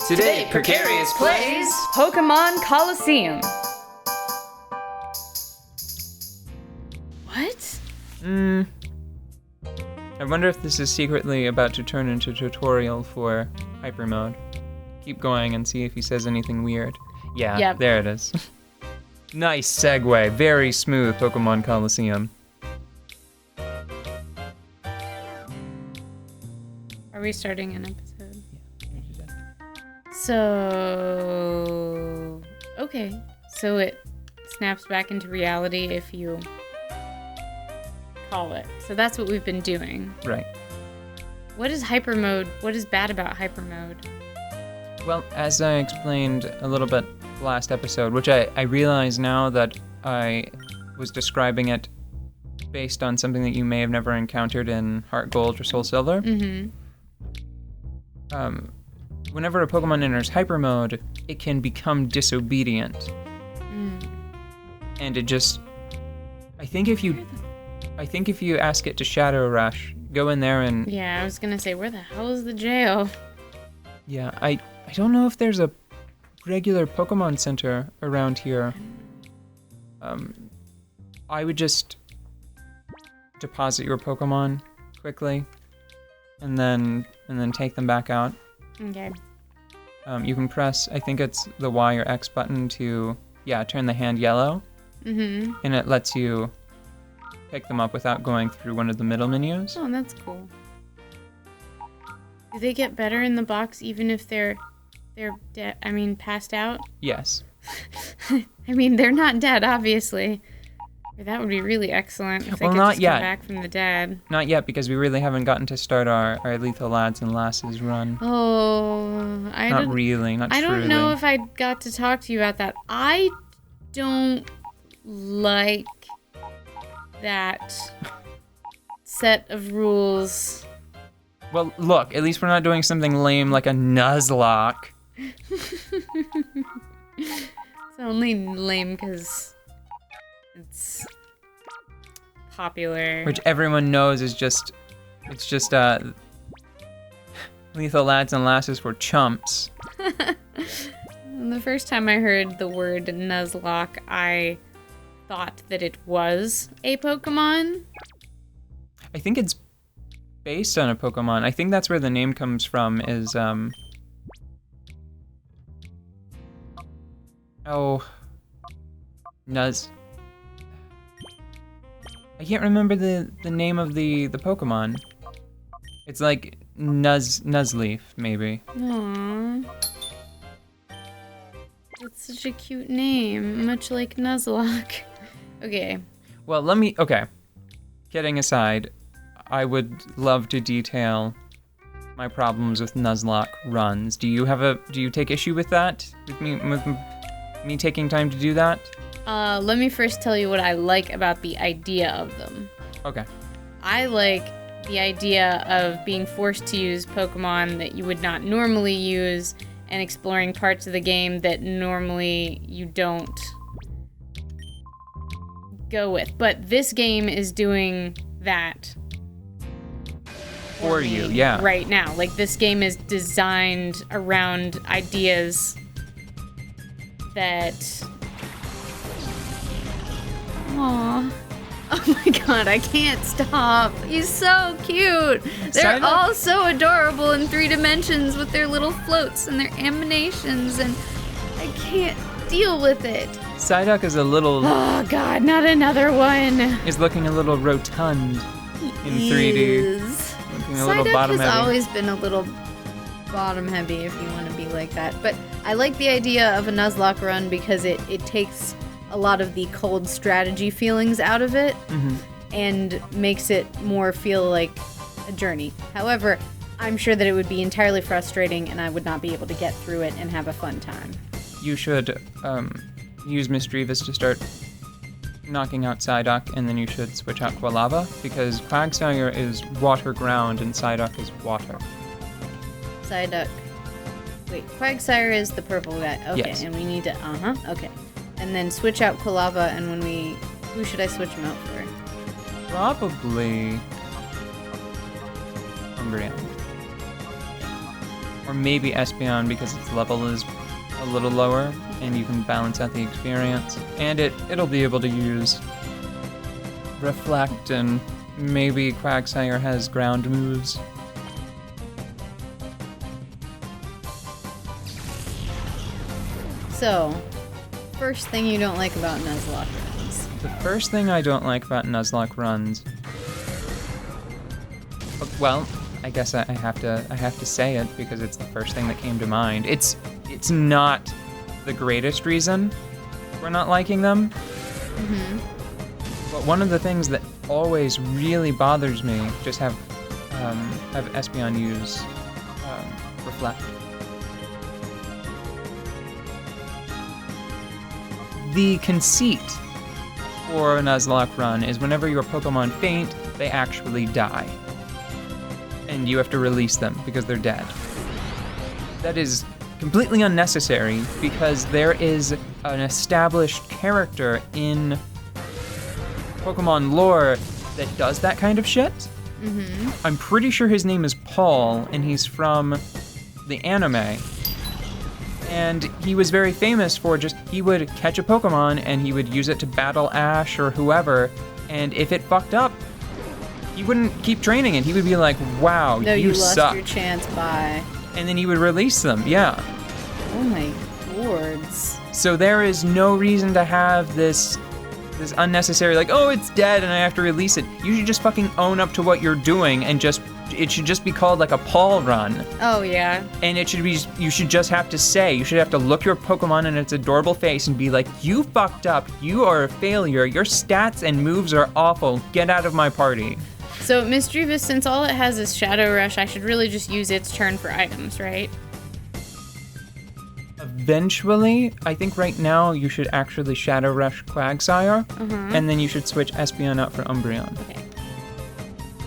Today, Precarious plays Pokémon Colosseum. What? I wonder if this is secretly about to turn into a tutorial for Hyper Mode. Keep going and see if he says anything weird. Yeah, Yep. There it is. Nice segue. Very smooth, Pokemon Colosseum. Are we starting an episode? Yeah. So... Okay. So it snaps back into reality if you call it. So that's what we've been doing. Right. What is hyper mode? What is bad about hyper mode? Well, as I explained a little bit last episode, which I realize now that I was describing it based on something that you may have never encountered in Heart Gold or Soul Silver. Mm-hmm. Whenever a Pokemon enters hyper mode, it can become disobedient. And it just... I think if you ask it to Shadow Rush, go in there and... Yeah, I was gonna say, where the hell is the jail? Yeah, I don't know if there's a regular Pokemon Center around here. I would just deposit your Pokemon quickly, and then take them back out. Okay. You can press, I think it's the Y or X button to, turn the hand yellow. Mm-hmm. And it lets you pick them up without going through one of the middle menus. Oh, that's cool. Do they get better in the box even if they're dead? I mean, passed out? Yes. I mean, they're not dead, obviously. That would be really excellent if they Well, could not just yet. come back from the dead. Not yet, because we really haven't gotten to start our Lethal Lads and Lasses run. Oh, Not truly. I don't know if I got to talk to you about that. I don't like that set of rules. Well, look, at least we're not doing something lame like a Nuzlocke. It's only lame because it's popular. Which everyone knows is just Lethal Lads and Lasses for chumps. The first time I heard the word Nuzlocke, I thought that it was a Pokemon. I think it's based on a Pokemon. I think that's where the name comes from, is, Nuz... I can't remember the name of the Pokemon. It's like Nuzleaf, maybe. Aww. That's such a cute name, much like Nuzlocke. Okay. Well, okay. Kidding aside, I would love to detail my problems with Nuzlocke runs. Do you take issue with that? With me taking time to do that? Let me first tell you what I like about the idea of them. Okay. I like the idea of being forced to use Pokemon that you would not normally use and exploring parts of the game that normally you don't go with. But this game is doing that for you, yeah. Right now. Like, this game is designed around ideas that... Aww. Oh my god, I can't stop. He's so cute. They're all so adorable in 3 dimensions with their little floats and their animations, and I can't deal with it. Psyduck is a little... Oh god, not another one. Is looking a little rotund in 3D. Looking a little bottom heavy. Psyduck has always been a little bottom heavy, if you want to be like that. But I like the idea of a Nuzlocke run because it takes a lot of the cold strategy feelings out of it, and makes it more feel like a journey. However, I'm sure that it would be entirely frustrating and I would not be able to get through it and have a fun time. You should use Misdreavus to start knocking out Psyduck, and then you should switch out Quilava, because Quagsire is water ground and Psyduck is water. Psyduck. Wait, Quagsire is the purple guy. Okay, yes. And we need to, okay. And then switch out Quilava, and who should I switch him out for? Probably Umbreon. Or maybe Espeon because its level is a little lower and you can balance out the experience. And it'll be able to use Reflect, and maybe Quagsire has ground moves. So, first thing you don't like about Nuzlocke runs. The first thing I don't like about Nuzlocke runs, well, I guess I have to say it because it's the first thing that came to mind. It's not the greatest reason for not liking them. Mm-hmm. But one of the things that always really bothers me, just have Espeon use Reflect. The conceit for a Nuzlocke run is whenever your Pokemon faint, they actually die. And you have to release them because they're dead. That is completely unnecessary because there is an established character in Pokemon lore that does that kind of shit. Mm-hmm. I'm pretty sure his name is Paul, and he's from the anime. And he was very famous for he would catch a Pokemon and he would use it to battle Ash or whoever, and if it fucked up, he wouldn't keep training it. He would be like, wow, No, you lost suck. your chance, bye. And then he would release them, yeah. Oh my lords. So there is no reason to have this unnecessary, like, oh, it's dead and I have to release it. You should just fucking own up to what you're doing and it should just be called like a Paul run. Oh yeah. And you should just have to say, you should have to look your Pokemon in its adorable face and be like, you fucked up, you are a failure, your stats and moves are awful, get out of my party. So Misdreavus, since all it has is Shadow Rush, I should really just use its turn for items, right? Eventually, I think right now you should actually Shadow Rush Quagsire, and then you should switch Espeon out for Umbreon. Okay.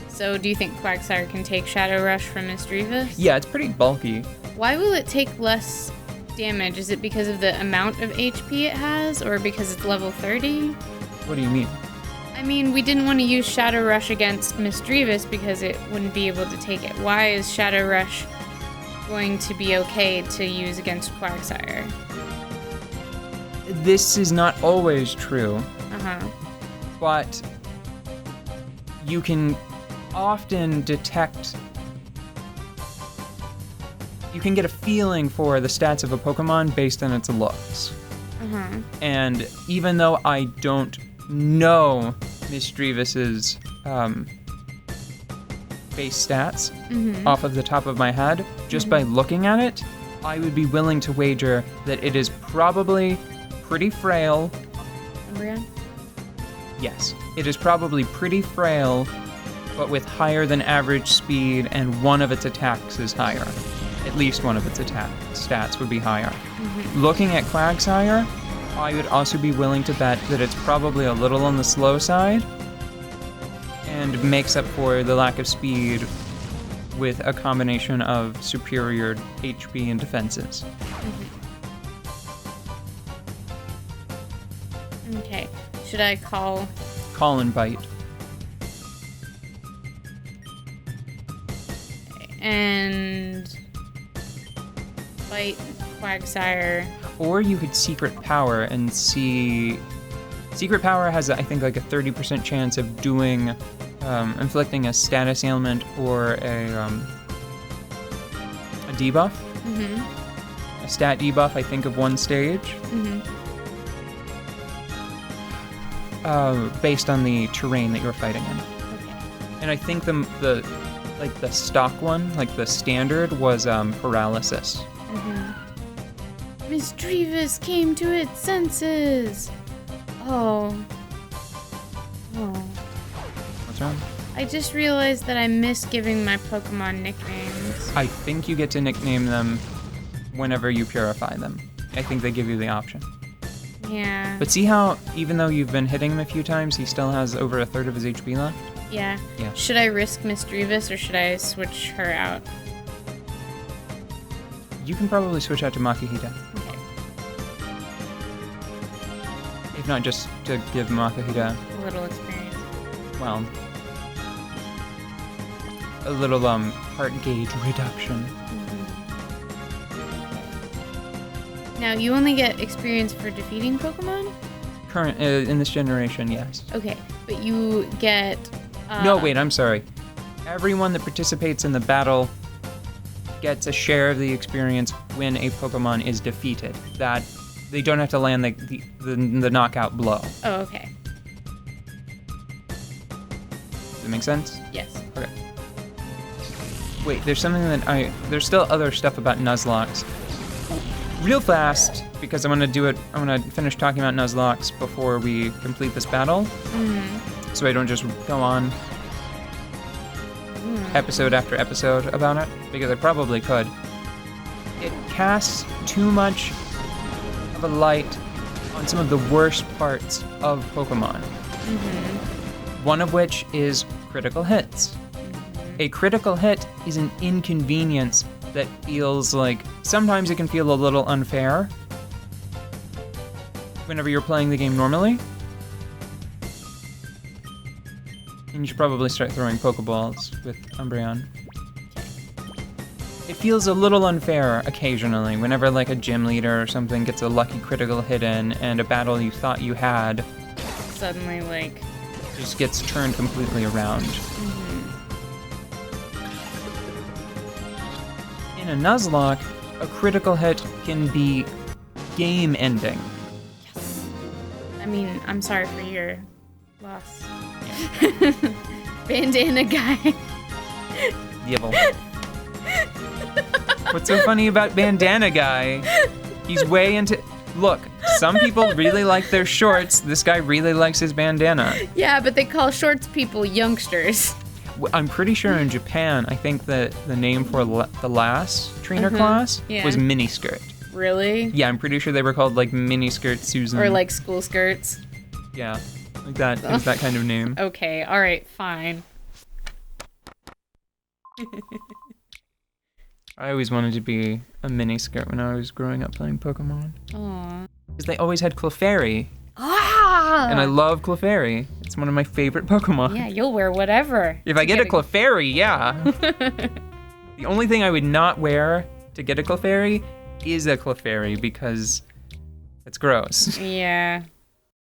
So do you think Quagsire can take Shadow Rush from Misdreavus? Yeah, it's pretty bulky. Why will it take less damage? Is it because of the amount of HP it has, or because it's level 30? What do you mean? I mean, we didn't want to use Shadow Rush against Misdreavus because it wouldn't be able to take it. Why is Shadow Rush going to be okay to use against Quagsire? This is not always true, but you can often detect, you can get a feeling for the stats of a Pokemon based on its looks. And even though I don't know Misdreavus's base stats off of the top of my head, just by looking at it, I would be willing to wager that it is probably pretty frail. Umbreon? Yes, it is probably pretty frail, but with higher than average speed, and one of its attacks is higher. At least one of its attack stats would be higher. Looking at Quagsire, I would also be willing to bet that it's probably a little on the slow side, and makes up for the lack of speed with a combination of superior HP and defenses. Okay. Should I call? Call and bite. And fight Quagsire. Or you could Secret Power and see... Secret Power has, I think, like a 30% chance of doing, inflicting a status ailment or a debuff. A stat debuff, I think, of one stage. Based on the terrain that you're fighting in. Okay. And I think the stock one, like the standard, was paralysis. Misdreavus came to its senses. Oh. What's wrong? I just realized that I miss giving my Pokemon nicknames. I think you get to nickname them whenever you purify them. I think they give you the option. Yeah. But see how, even though you've been hitting him a few times, he still has over a third of his HP left? Yeah. Yeah. Should I risk Misdreavus or should I switch her out? You can probably switch out to Makihita. Okay. If not, just to give Makihita, A little experience. well, a little heart gauge reduction. Now, you only get experience for defeating Pokemon? Current in this generation, yes. Okay, but you get... No, wait, I'm sorry. Everyone that participates in the battle gets a share of the experience when a Pokemon is defeated. That they don't have to land the knockout blow. Oh, okay. Does that make sense? Yes. Okay. Wait, there's something that there's still other stuff about Nuzlocks. Real fast, because I want to finish talking about Nuzlocks before we complete this battle. Mm-hmm. So I don't just go on episode after episode about it, because I probably could. It casts too much of a light on some of the worst parts of Pokemon. Mm-hmm. One of which is critical hits. A critical hit is an inconvenience that feels like, sometimes it can feel a little unfair whenever you're playing the game normally. And you should probably start throwing Pokeballs with Umbreon. It feels a little unfair occasionally whenever like a gym leader or something gets a lucky critical hit in and a battle you thought you had Suddenly, like... just gets turned completely around. In a Nuzlocke, a critical hit can be game ending. Yes. I mean, I'm sorry for your loss. Bandana guy. Yibble. What's so funny about Bandana Guy? He's way into... Look, some people really like their shorts. This guy really likes his bandana. Yeah, but they call shorts people youngsters. I'm pretty sure in Japan, I think that the name for the last trainer class was miniskirt. Really? Yeah, I'm pretty sure they were called like miniskirt Susan. Or like school skirts. Yeah, like that. It was that kind of name. Okay, alright, fine. I always wanted to be a miniskirt when I was growing up playing Pokemon. Aww. Because they always had Clefairy. Ah! And I love Clefairy. It's one of my favorite Pokemon. Yeah, you'll wear whatever. If I get a Clefairy, yeah. The only thing I would not wear to get a Clefairy is a Clefairy because it's gross. Yeah.